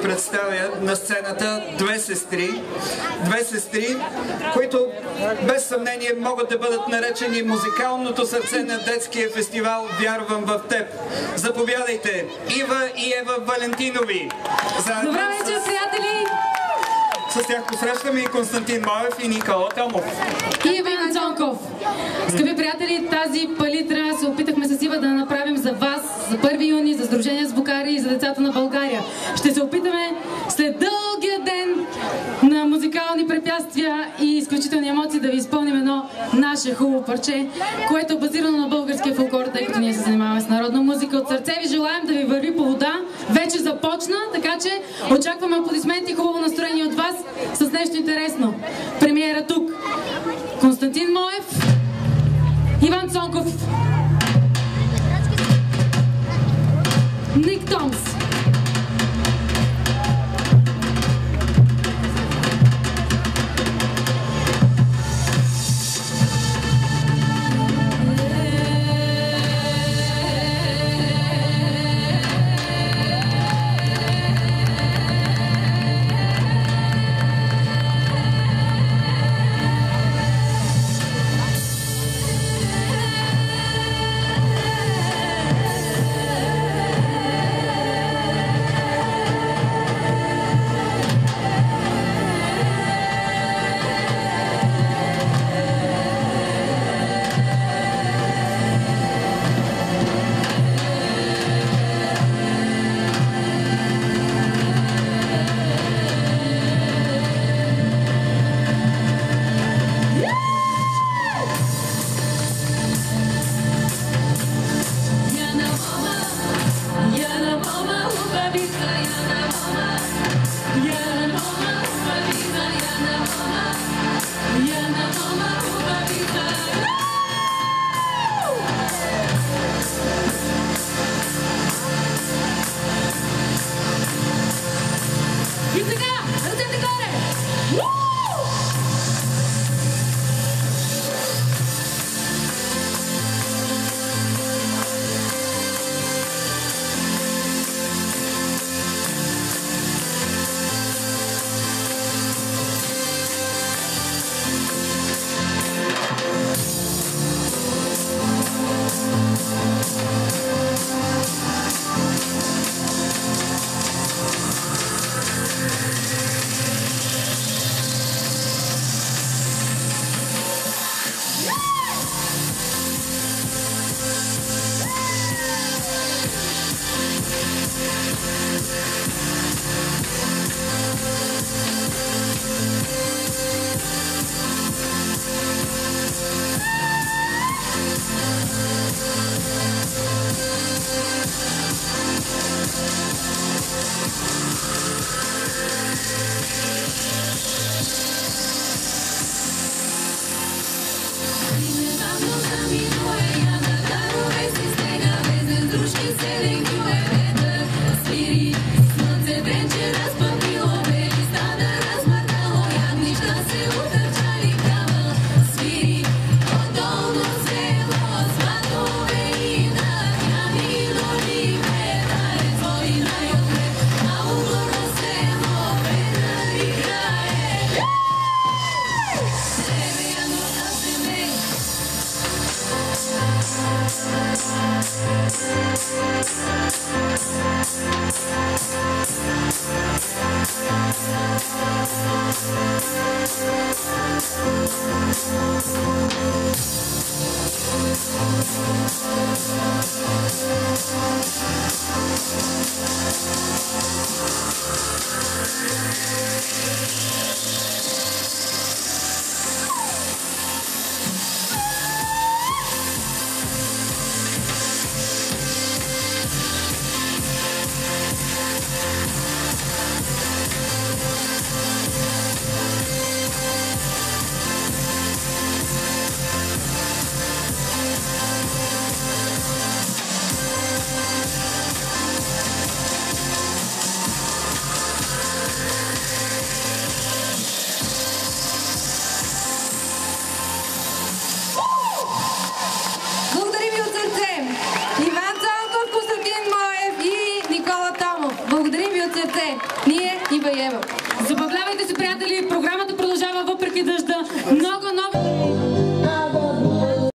представя на сцената две сестри, които без съмнение могат да бъдат наречени музикалното сърце на детския фестивал «Вярвам в теб». Заповядайте, Ива и Ева Валентинови. Добре вечер, приятели! С тях посрещаме и Константин Моев и Никола Томов. И Иван Цонков. Скъпи приятели, тази палитра се опитахме с Ива да направим за вас, за 1 юни, за Сдружение Звукари и за децата на България. Ще се опитаме след дългия ден на музикални препятствия и изключителни емоции да ви изпълним едно наше хубаво парче, което е базирано на българския фолклор, тъй като ние се занимаваме с народна музика. От сърце ви желаем да ви върви по вода. Вече започна, така че очакваме аплодисменти и хубаво настроение от вас с нещо интересно. Премиера тук. Константин Моев, Иван Цонков, Ник Томс. Ние, Ива и Ева. Забавлявайте се, приятели, програмата